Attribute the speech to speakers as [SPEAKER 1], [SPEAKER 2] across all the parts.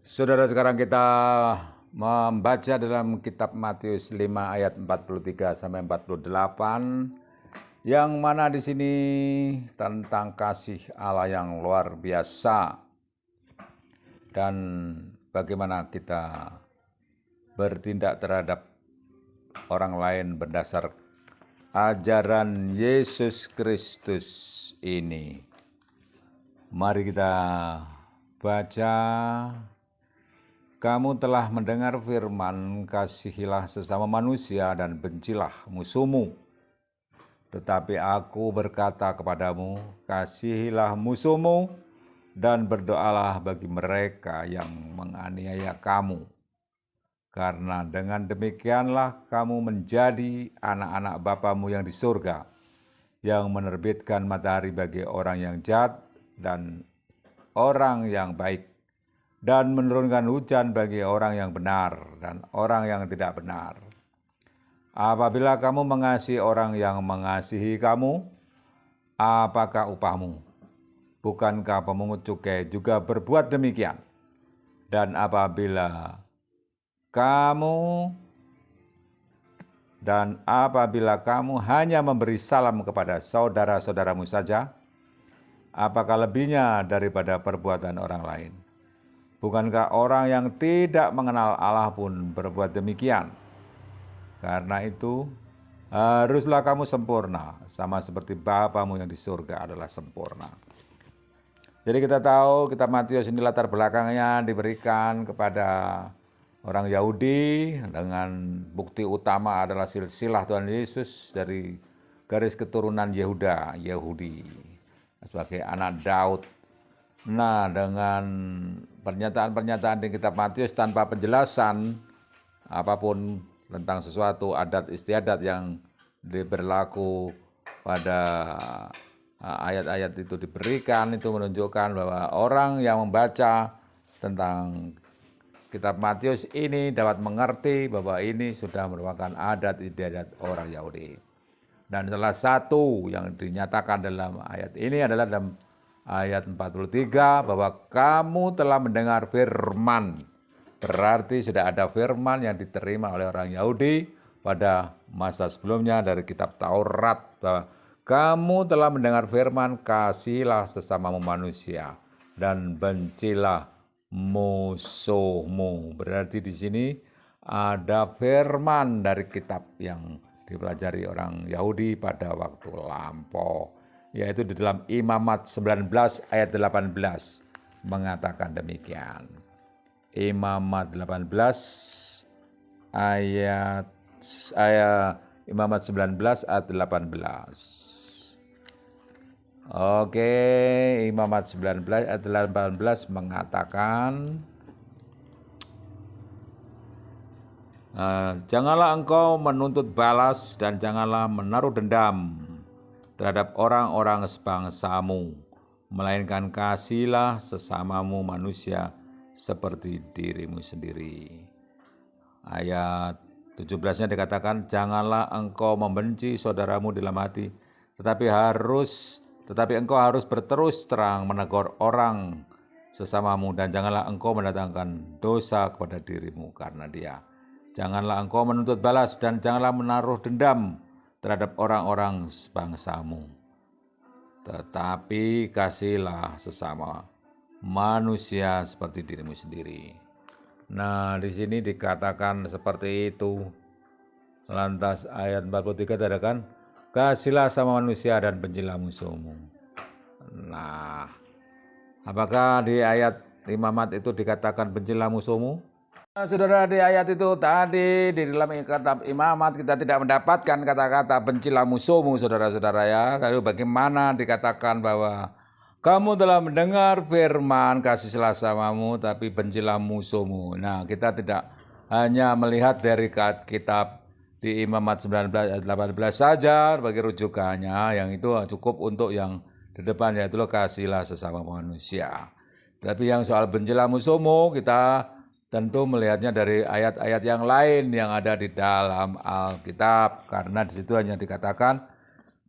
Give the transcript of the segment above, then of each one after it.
[SPEAKER 1] Saudara, sekarang kita membaca dalam kitab Matius 5 ayat 43 sampai 48, yang mana di sini tentang kasih Allah yang luar biasa dan bagaimana kita bertindak terhadap orang lain berdasar ajaran Yesus Kristus ini. Mari kita baca. Kamu telah mendengar firman, kasihilah sesama manusia dan bencilah musuhmu. Tetapi aku berkata kepadamu, kasihilah musuhmu dan berdoalah bagi mereka yang menganiaya kamu. Karena dengan demikianlah kamu menjadi anak-anak Bapamu yang di surga, yang menerbitkan matahari bagi orang yang jahat dan orang yang baik, dan menurunkan hujan bagi orang yang benar dan orang yang tidak benar. Apabila kamu mengasihi orang yang mengasihi kamu, apakah upahmu? Bukankah pemungut cukai juga berbuat demikian? Dan apabila kamu hanya memberi salam kepada saudara-saudaramu saja, apakah lebihnya daripada perbuatan orang lain? Bukankah orang yang tidak mengenal Allah pun berbuat demikian? Karena itu, haruslah kamu sempurna, sama seperti Bapamu yang di surga adalah sempurna. Jadi kita tahu kitab Matius ini latar belakangnya diberikan kepada orang Yahudi dengan bukti utama adalah silsilah Tuhan Yesus dari garis keturunan Yahudi sebagai anak Daud. Nah, dengan pernyataan-pernyataan di kitab Matius tanpa penjelasan apapun tentang sesuatu adat istiadat yang berlaku pada ayat-ayat itu diberikan, itu menunjukkan bahwa orang yang membaca tentang kitab Matius ini dapat mengerti bahwa ini sudah merupakan adat istiadat orang Yahudi. Dan salah satu yang dinyatakan dalam ayat ini adalah dalam ayat 43 bahwa kamu telah mendengar firman. Berarti sudah ada firman yang diterima oleh orang Yahudi pada masa sebelumnya dari kitab Taurat, bahwa kamu telah mendengar firman, kasihilah sesamamu manusia dan bencilah musuhmu. Berarti di sini ada firman dari kitab yang dipelajari orang Yahudi pada waktu lampau, yaitu di dalam Imamat 19 ayat 18 mengatakan demikian. Imamat 18 ayat Imamat 19 ayat 18. Oke, Imamat 19 ayat 18 mengatakan, janganlah engkau menuntut balas dan janganlah menaruh dendam terhadap orang-orang sebangsamu, melainkan kasihilah sesamamu manusia seperti dirimu sendiri. Ayat 17-nya dikatakan, janganlah engkau membenci saudaramu dalam hati, tetapi engkau harus berterus terang menegur orang sesamamu, dan janganlah engkau mendatangkan dosa kepada dirimu karena dia. Janganlah engkau menuntut balas dan janganlah menaruh dendam terhadap orang-orang sebangsamu, tetapi kasihilah sesama manusia seperti dirimu sendiri. Nah, di sini dikatakan seperti itu. Lantas ayat 43 dikatakan, kasihilah sama manusia dan bencilah musuhmu. Nah, apakah di ayat Imamat itu dikatakan bencilah musuhmu? Saudara, di ayat itu tadi di dalam kitab Imamat kita tidak mendapatkan kata-kata bencilah musuhmu, saudara-saudara ya. Lalu bagaimana dikatakan bahwa kamu telah mendengar firman, kasihlah samamu, tapi bencilah musuhmu. Nah, kita tidak hanya melihat dari kitab di Imamat 19 ayat 18 saja bagi rujukannya, yang itu cukup untuk yang di depan, yaitu kasihlah sesama manusia. Tapi yang soal bencilah musuhmu, kita tentu melihatnya dari ayat-ayat yang lain yang ada di dalam Alkitab, karena di situ hanya dikatakan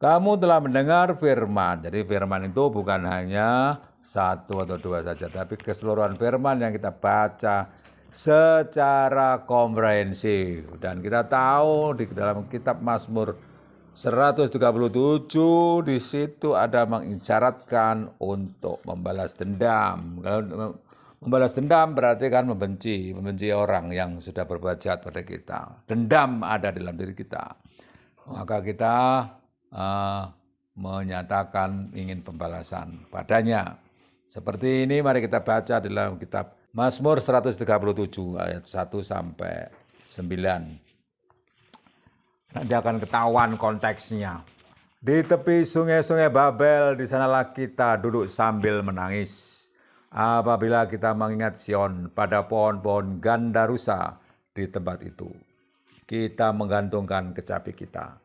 [SPEAKER 1] kamu telah mendengar firman. Jadi firman itu bukan hanya satu atau dua saja, tapi keseluruhan firman yang kita baca secara komprehensif. Dan kita tahu di dalam kitab Mazmur 137 di situ ada mengisyaratkan untuk membalas dendam. Kalau membalas dendam berarti kan membenci orang yang sudah berbuat jahat pada kita. Dendam ada dalam diri kita. Maka kita menyatakan ingin pembalasan padanya. Seperti ini mari kita baca dalam kitab Mazmur 137 ayat 1 sampai 9. Nanti akan ketahuan konteksnya. Di tepi sungai-sungai Babel, di sanalah kita duduk sambil menangis. Apabila kita mengingat Sion pada pohon-pohon gandarusa di tempat itu, kita menggantungkan kecapi kita.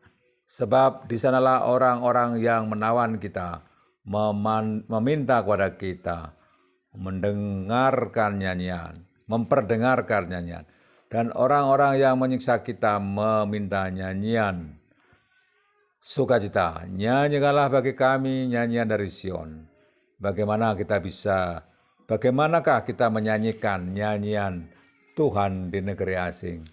[SPEAKER 1] Sebab di sanalah orang-orang yang menawan kita, meminta kepada kita, mendengarkan nyanyian, memperdengarkan nyanyian. Dan orang-orang yang menyiksa kita meminta nyanyian sukacita. Nyanyikanlah bagi kami nyanyian dari Sion. Bagaimanakah kita menyanyikan nyanyian Tuhan di negeri asing?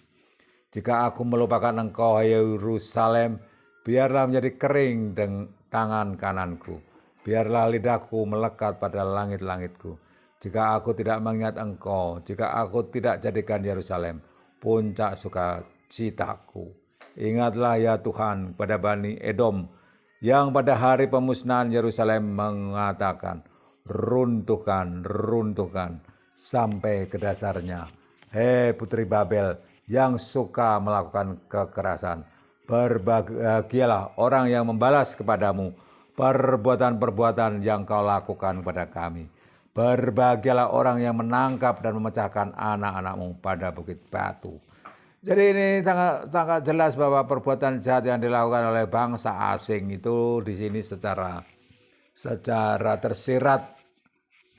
[SPEAKER 1] Jika aku melupakan engkau, Yerusalem, biarlah menjadi kering dengan tangan kananku. Biarlah lidahku melekat pada langit-langitku. Jika aku tidak mengingat engkau, jika aku tidak jadikan Yerusalem puncak sukacitaku. Ingatlah ya Tuhan pada Bani Edom, yang pada hari pemusnahan Yerusalem mengatakan, runtuhkan, runtuhkan sampai ke dasarnya. Hei putri Babel yang suka melakukan kekerasan, berbahagialah orang yang membalas kepadamu perbuatan-perbuatan yang kau lakukan kepada kami. Berbahagialah orang yang menangkap dan memecahkan anak-anakmu pada bukit batu. Jadi ini sangat jelas bahwa perbuatan jahat yang dilakukan oleh bangsa asing itu di sini secara tersirat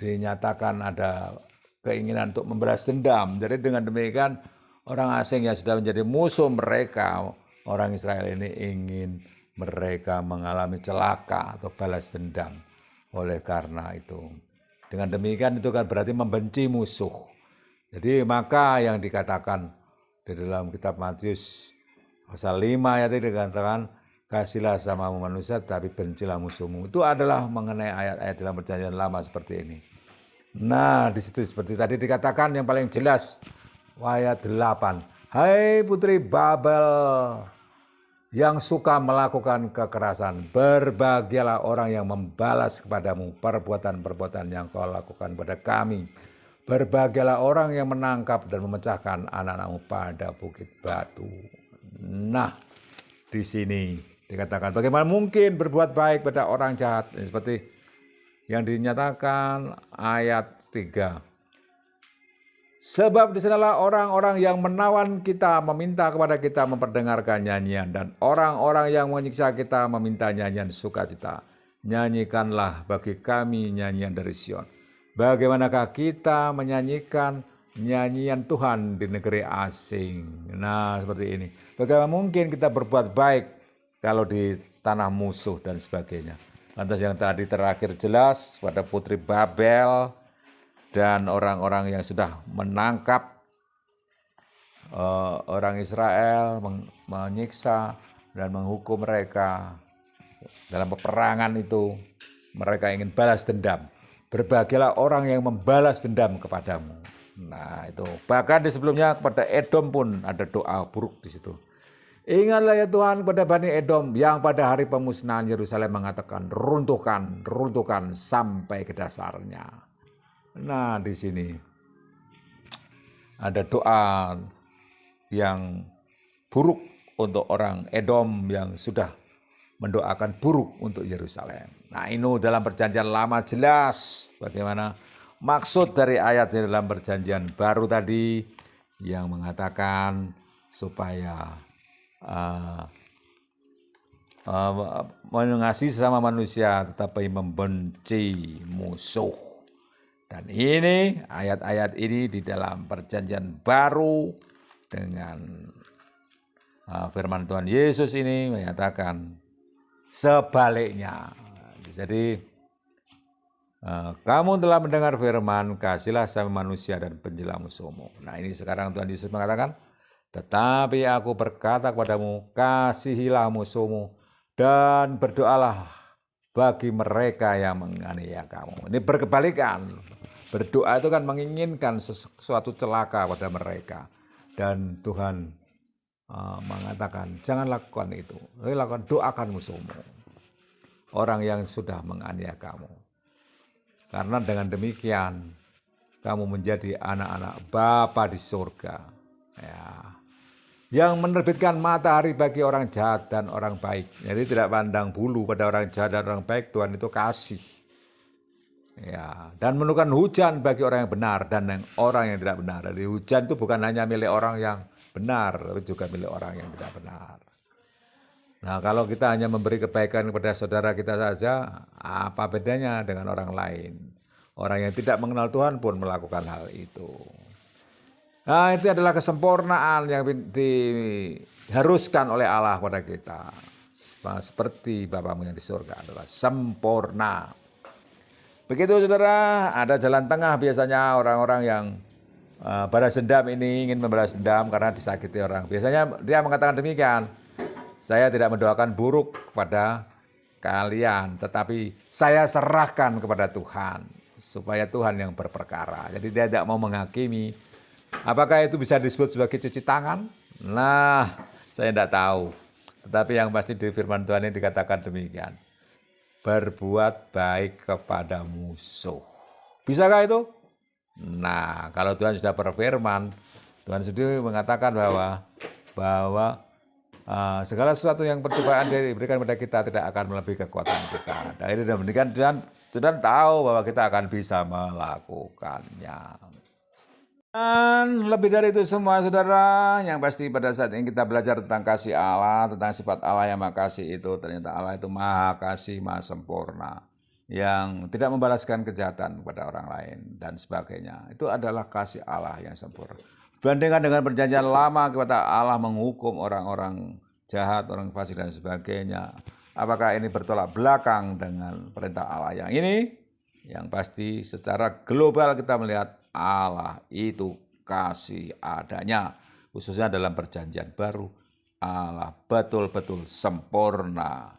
[SPEAKER 1] dinyatakan ada keinginan untuk membalas dendam. Jadi dengan demikian orang asing yang sudah menjadi musuh mereka, orang Israel ini ingin mereka mengalami celaka atau balas dendam oleh karena itu. Dengan demikian itu kan berarti membenci musuh. Jadi maka yang dikatakan di dalam kitab Matius pasal 5 ayat ini dikatakan, kasihlah sama manusia tapi bencilah musuhmu. Itu adalah mengenai ayat-ayat dalam perjanjian lama seperti ini. Nah di situ seperti tadi dikatakan yang paling jelas ayat 8. Hai putri Babel yang suka melakukan kekerasan, berbahagialah orang yang membalas kepadamu perbuatan-perbuatan yang kau lakukan pada kami. Berbahagialah orang yang menangkap dan memecahkan anak-anakmu pada bukit batu. Nah, di sini dikatakan bagaimana mungkin berbuat baik pada orang jahat, seperti yang dinyatakan ayat 3. Sebab di sanalah orang-orang yang menawan kita meminta kepada kita memperdengarkan nyanyian, dan orang-orang yang menyiksa kita meminta nyanyian sukacita. Nyanyikanlah bagi kami nyanyian dari Sion. Bagaimanakah kita menyanyikan nyanyian Tuhan di negeri asing? Nah seperti ini. Bagaimana mungkin kita berbuat baik kalau di tanah musuh dan sebagainya. Lantas yang tadi terakhir jelas pada putri Babel dan orang-orang yang sudah menangkap orang Israel, menyiksa dan menghukum mereka dalam peperangan itu, mereka ingin balas dendam. Berbahagialah orang yang membalas dendam kepadamu. Nah itu, bahkan di sebelumnya kepada Edom pun ada doa buruk di situ. Ingatlah ya Tuhan kepada Bani Edom yang pada hari pemusnahan Yerusalem mengatakan, runtuhkan, runtuhkan sampai ke dasarnya. Nah di sini ada doa yang buruk untuk orang Edom yang sudah mendoakan buruk untuk Yerusalem. Nah ini dalam perjanjian lama jelas bagaimana maksud dari ayat dalam perjanjian baru tadi yang mengatakan supaya mengasihi sesama manusia tetapi membenci musuh. Dan ini ayat-ayat ini di dalam perjanjian baru dengan firman Tuhan Yesus ini menyatakan sebaliknya. Jadi Kamu telah mendengar firman, kasihlah sama manusia dan benci musuhmu. Nah ini sekarang Tuhan Yesus mengatakan, tetapi aku berkata kepadamu, kasihilah musuhmu dan berdoalah bagi mereka yang menganiaya kamu. Ini berkebalikan. Berdoa itu kan menginginkan sesuatu celaka pada mereka. Dan Tuhan mengatakan, jangan lakukan itu. Lakukan, doakan musuhmu. Orang yang sudah menganiaya kamu. Karena dengan demikian, kamu menjadi anak-anak Bapa di surga. Ya. Yang menerbitkan matahari bagi orang jahat dan orang baik. Jadi tidak pandang bulu pada orang jahat dan orang baik, Tuhan itu kasih. Ya, dan menurunkan hujan bagi orang yang benar dan orang yang tidak benar. Jadi hujan itu bukan hanya milik orang yang benar, tapi juga milik orang yang tidak benar. Nah, kalau kita hanya memberi kebaikan kepada saudara kita saja, apa bedanya dengan orang lain? Orang yang tidak mengenal Tuhan pun melakukan hal itu. Nah, itu adalah kesempurnaan yang diharuskan oleh Allah pada kita. Seperti Bapamu yang di surga adalah sempurna. Begitu saudara, ada jalan tengah biasanya orang-orang yang balas dendam ini ingin membalas dendam karena disakiti orang. Biasanya dia mengatakan demikian, saya tidak mendoakan buruk kepada kalian, tetapi saya serahkan kepada Tuhan, supaya Tuhan yang berperkara. Jadi dia tidak mau menghakimi. Apakah itu bisa disebut sebagai cuci tangan? Nah, saya tidak tahu. Tetapi yang pasti di firman Tuhan ini dikatakan demikian. Berbuat baik kepada musuh. Bisakah itu? Nah, kalau Tuhan sudah berfirman, Tuhan sendiri mengatakan bahwa segala sesuatu yang percobaan diberikan kepada kita tidak akan melebihi kekuatan kita. Dan ini demikian Tuhan tahu bahwa kita akan bisa melakukannya. Dan lebih dari itu semua saudara, yang pasti pada saat ini kita belajar tentang kasih Allah, tentang sifat Allah yang maha kasih itu, ternyata Allah itu maha kasih, maha sempurna, yang tidak membalaskan kejahatan kepada orang lain dan sebagainya. Itu adalah kasih Allah yang sempurna. Dibandingkan dengan perjanjian lama kepada Allah menghukum orang-orang jahat, orang fasik dan sebagainya. Apakah ini bertolak belakang dengan perintah Allah yang ini? Yang pasti secara global kita melihat Allah itu kasih adanya. Khususnya dalam perjanjian baru, Allah betul-betul sempurna.